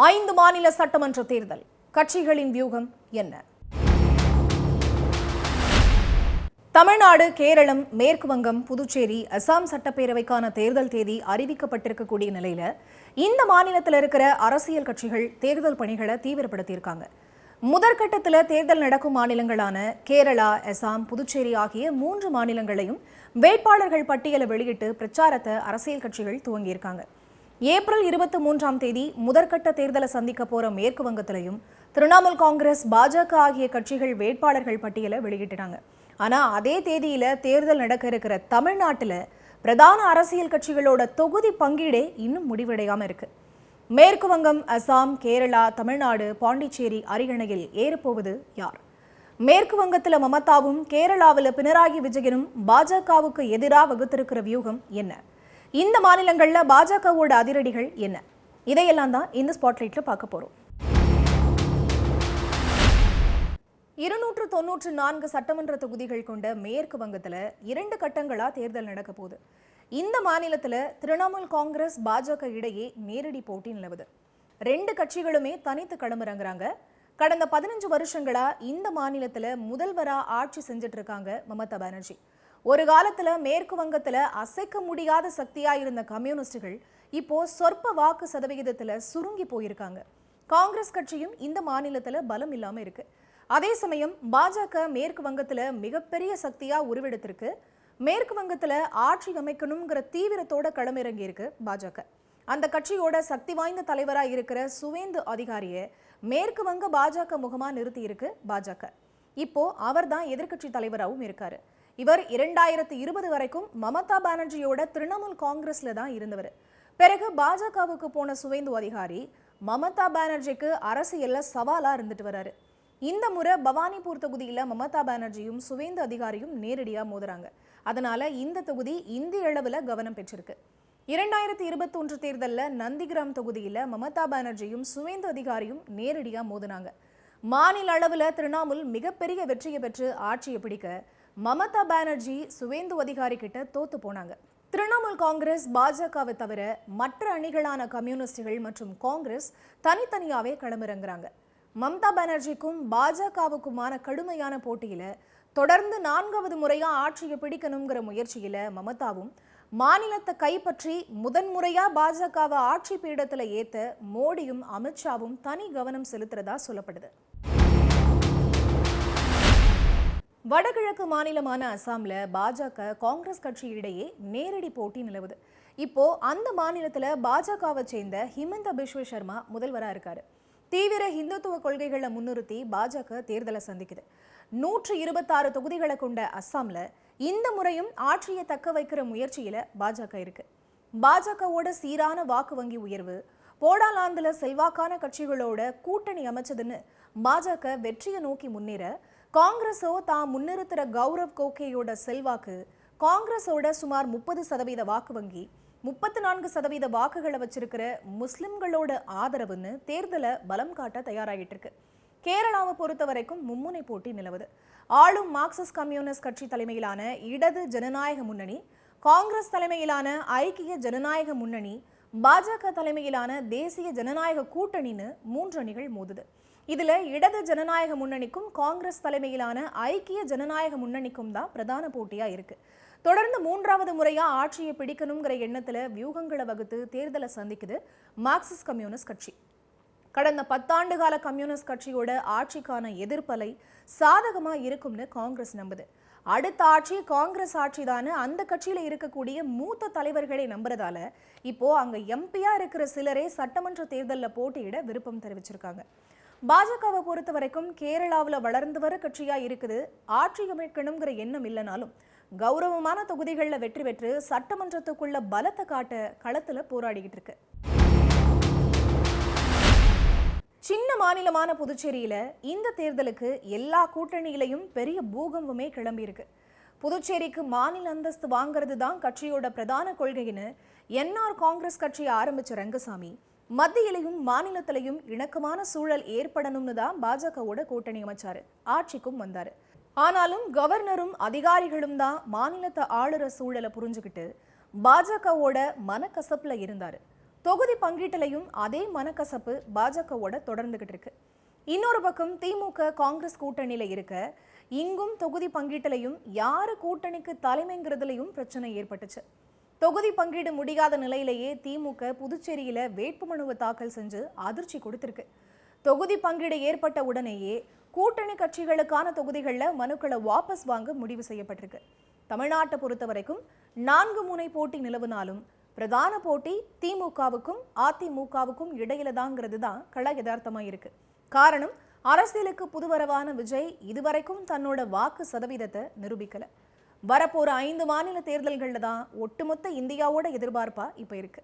5 மாநில சட்டமன்ற தேர்தல் கட்சிகளின் வியூகம் என்ன? தமிழ்நாடு, கேரளம், மேற்கு வங்கம், புதுச்சேரி, அசாம் சட்டப்பேரவைக்கான தேர்தல் தேதி அறிவிக்கப்பட்டிருக்கக்கூடிய நிலையில இந்த மாநிலத்தில் இருக்கிற அரசியல் கட்சிகள் தேர்தல் பணிகளை தீவிரப்படுத்தியிருக்காங்க. முதற்கட்டத்தில் தேர்தல் நடக்கும் மாநிலங்களான கேரளா, அசாம், புதுச்சேரி ஆகிய 3 மாநிலங்களையும் வேட்பாளர்கள் பட்டியலை வெளியிட்டு பிரச்சாரத்தை அரசியல் கட்சிகள் துவங்கியிருக்காங்க. ஏப்ரல் 23ஆம் தேதி முதற்கட்ட தேர்தலை சந்திக்க போற மேற்கு வங்கத்திலையும் திரிணாமுல் காங்கிரஸ், பாஜக ஆகிய கட்சிகள் வேட்பாளர்கள் பட்டியலை வெளியிட்டாங்க. ஆனா அதே தேதியில தேர்தல் நடக்க இருக்கிற தமிழ்நாட்டில் பிரதான அரசியல் கட்சிகளோட தொகுதி பங்கீடே இன்னும் முடிவடையாம இருக்கு. மேற்கு வங்கம், அசாம், கேரளா, தமிழ்நாடு, பாண்டிச்சேரி அரியணையில் ஏறப்போவது யார்? மேற்கு வங்கத்தில் மமதாவும் கேரளாவில் பினராயி விஜயனும் பாஜகவுக்கு எதிராக வகுத்திருக்கிற வியூகம் என்ன? இந்த மாநிலங்கள்ல பாஜகவோட அதிரடிகள் என்ன? இதையெல்லாம் தான் இந்த ஸ்பாட்லைட்ல பார்க்க போறோம். 294 சட்டமன்ற தொகுதிகள் கொண்ட மேற்கு வங்கத்துல 2 கட்டங்களா தேர்தல் நடக்க போகுது. இந்த மாநிலத்துல திரிணாமுல் காங்கிரஸ், பாஜக இடையே நேரடி போட்டி நிலவுது. 2 கட்சிகளுமே தனித்து களமிறங்குறாங்க. கடந்த 15 வருஷங்களா இந்த மாநிலத்துல முதல்வரா ஆட்சி செஞ்சுட்டு இருக்காங்க மமதா பானர்ஜி. ஒரு காலத்துல மேற்கு வங்கத்துல அசைக்க முடியாத சக்தியா இருந்த கம்யூனிஸ்டுகள் இப்போ சொற்ப வாக்கு சதவிகிதத்துல சுருங்கி போயிருக்காங்க. காங்கிரஸ் கட்சியும் இந்த மாநிலத்துல பலம் இல்லாம இருக்கு. அதே சமயம் பாஜக மேற்கு வங்கத்துல மிகப்பெரிய சக்தியா உருவெடுத்திருக்கு. மேற்கு வங்கத்துல ஆட்சி அமைக்கணுங்கிற தீவிரத்தோட களமிறங்கி இருக்கு பாஜக. அந்த கட்சியோட சக்தி வாய்ந்த தலைவரா இருக்கிற சுவேந்து அதிகாரியை மேற்கு வங்க பாஜக முகமா நிறுத்தி இருக்கு பாஜக. இப்போ அவர் தான் எதிர்கட்சி தலைவராகவும் இருக்காரு. இவர் 2020 வரைக்கும் மமதா பானர்ஜியோட திரிணாமுல் காங்கிரஸ்ல தான் இருந்தவர். பிறகு பாஜகவுக்கு போன சுவேந்து அதிகாரி மமதா பானர்ஜிக்கு அரசியல்ல சவாலா இருந்துட்டு வராரு. இந்த முறை பவானிபூர் தொகுதியில மமதா பானர்ஜியும் சுவேந்து அதிகாரியும் நேரடியா மோதுறாங்க. அதனால இந்த தொகுதி இந்திய அளவுல கவனம் பெற்றிருக்கு. 2021 தேர்தலில் நந்திகிராம் தொகுதியில மமதா பானர்ஜியும் சுவேந்து அதிகாரியும் நேரடியா மோதினாங்க. மாநில அளவுல திரிணாமுல் மிகப்பெரிய வெற்றியை பெற்று ஆட்சியை பிடிக்க மமதா பானர்ஜி சுவேந்து அதிகாரி கிட்ட தோத்து போனாங்க. திரிணாமுல் காங்கிரஸ், பாஜகவை தவிர மற்ற அணிகளான கம்யூனிஸ்டுகள் மற்றும் காங்கிரஸ் தனித்தனியாவே களமிறங்குறாங்க. மமதா பானர்ஜிக்கும் பாஜகவுக்குமான கடுமையான போட்டியில தொடர்ந்து 4வது முறையா ஆட்சியை பிடிக்கணுங்கிற முயற்சியில மமதாவும் மாநிலத்தை கைப்பற்றி முதன்முறையா பாஜகவை ஆட்சி பீடத்துல ஏத்த மோடியும் அமித்ஷாவும் தனி கவனம் செலுத்துறதா சொல்லப்படுது. வடகிழக்கு மாநிலமான அசாம்ல பாஜக, காங்கிரஸ் கட்சி இடையே நேரடி போட்டி நிலவுது. இப்போ அந்த மாநிலத்துல பாஜகவை சேர்ந்த ஹிமந்த பிஸ்வ சர்மா முதல்வரா இருக்காரு. தீவிர இந்துத்துவ கொள்கைகளை முன்னிறுத்தி பாஜக தேர்தலை சந்திக்குது. 126 தொகுதிகளை கொண்ட அசாம்ல இந்த முறையும் ஆட்சியை தக்க வைக்கிற முயற்சியில பாஜக இருக்கு. பாஜகவோட சீரான வாக்கு வங்கி உயர்வு, போடாலாந்துல செல்வாக்கான கட்சிகளோட கூட்டணி அமைச்சதுன்னு பாஜக வெற்றியை நோக்கி முன்னேற, காங்கிரஸோ தான் முன்னிறுத்துற கௌரவ் கோகேயோட செல்வாக்கு, காங்கிரஸோட சுமார் 30% வாக்கு வங்கி, 34% வாக்குகளை வச்சிருக்கிற முஸ்லிம்களோட ஆதரவுன்னு தேர்தலை பலம் காட்ட தயாராகிட்டு இருக்கு. கேரளாவை பொறுத்த வரைக்கும் மும்முனை போட்டி நிலவுது. ஆளும் மார்க்சிஸ்ட் கம்யூனிஸ்ட் கட்சி தலைமையிலான இடது ஜனநாயக முன்னணி, காங்கிரஸ் தலைமையிலான ஐக்கிய ஜனநாயக முன்னணி, பாஜக தலைமையிலான தேசிய ஜனநாயக கூட்டணின்னு 3 அணிகள் மோதுது. இதுல இடது ஜனநாயக முன்னணிக்கும் காங்கிரஸ் தலைமையிலான ஐக்கிய ஜனநாயக முன்னணிக்கும் தான் பிரதான போட்டியா இருக்கு. தொடர்ந்து 3வது முறையா ஆட்சியை பிடிக்கணுங்கிற எண்ணத்துல வியூகங்களை வகுத்து தேர்தலை சந்திக்குது மார்க்சிஸ்ட் கம்யூனிஸ்ட் கட்சி. கடந்த 10 ஆண்டு கால கம்யூனிஸ்ட் கட்சியோட ஆட்சிக்கான எதிர்ப்பலை சாதகமா இருக்கும்னு காங்கிரஸ் நம்புது. அடுத்த ஆட்சி காங்கிரஸ் ஆட்சி தானே அந்த கட்சியில இருக்கக்கூடிய மூத்த தலைவர்களை நம்புறதால இப்போ அங்க எம்பியா இருக்கிற சிலரே சட்டமன்ற தேர்தலில் போட்டியிட விருப்பம் தெரிவிச்சிருக்காங்க. பாஜகவை பொறுத்த வரைக்கும் கேரளாவில் வளர்ந்து வர கட்சியா இருக்குது. ஆட்சி அமைக்கணுங்கிற எண்ணம் இல்லைனாலும் கௌரவமான தொகுதிகளில் வெற்றி பெற்று சட்டமன்றத்துக்குள்ள பலத்தை காட்ட களத்துல போராடிக்கிட்டு இருக்கு. சின்ன மாநிலமான புதுச்சேரியில இந்த தேர்தலுக்கு எல்லா கூட்டணியிலையும் பெரிய பூகம்பமே கிளம்பி இருக்கு. புதுச்சேரிக்கு மாநில அந்தஸ்து வாங்கிறது தான் கட்சியோட பிரதான கொள்கைன்னு என்ஆர் காங்கிரஸ் கட்சியை ஆரம்பிச்ச ரங்கசாமி, மத்தியிலையும் மாநிலத்திலையும் இணக்கமான சூழல் ஏற்படணும்னு தான் பாஜகவோட கூட்டணி அமைச்சாரு. ஆட்சிக்கும் வந்தாரு. ஆனாலும் கவர்னரும் அதிகாரிகளும் தான் மாநிலத்தை ஆளுற சூழலை புரிஞ்சுக்கிட்டு பாஜகவோட மனக்கசப்புல இருந்தாரு. தொகுதி பங்கீட்டிலையும் அதே மனக்கசப்பு பாஜகவோட தொடர்ந்துகிட்டு இருக்கு. இன்னொரு பக்கம் திமுக காங்கிரஸ் கூட்டணியில இருக்க இங்கும் தொகுதி பங்கீட்டிலையும் யாரு கூட்டணிக்கு தலைமைங்கிறதுலையும் பிரச்சனை ஏற்பட்டுச்சு. தொகுதி பங்கீடு முடியாத நிலையிலேயே திமுக புதுச்சேரியில வேட்புமனுவை தாக்கல் செஞ்சு அதிர்ச்சி கொடுத்திருக்கு. தொகுதி பங்கீடு ஏற்பட்ட உடனேயே கூட்டணி கட்சிகளுக்கான தொகுதிகளில் மனுக்களை வாபஸ் வாங்க முடிவு செய்யப்பட்டிருக்கு. தமிழ்நாட்டை பொறுத்த வரைக்கும் 4 முனை போட்டி நிலவுனாலும் பிரதான போட்டி திமுகவுக்கும் அதிமுகவுக்கும் இடையில தாங்கிறது தான் கள யதார்த்தமா இருக்கு. காரணம், அரசியலுக்கு புதுவரவான விஜய் இதுவரைக்கும் தன்னோட வாக்கு சதவீதத்தை நிரூபிக்கல. வரப்போற 5 மாநில தேர்தல்கள்ல தான் ஒட்டுமொத்த இந்தியாவோட எதிர்பார்ப்பா இப்ப இருக்கு.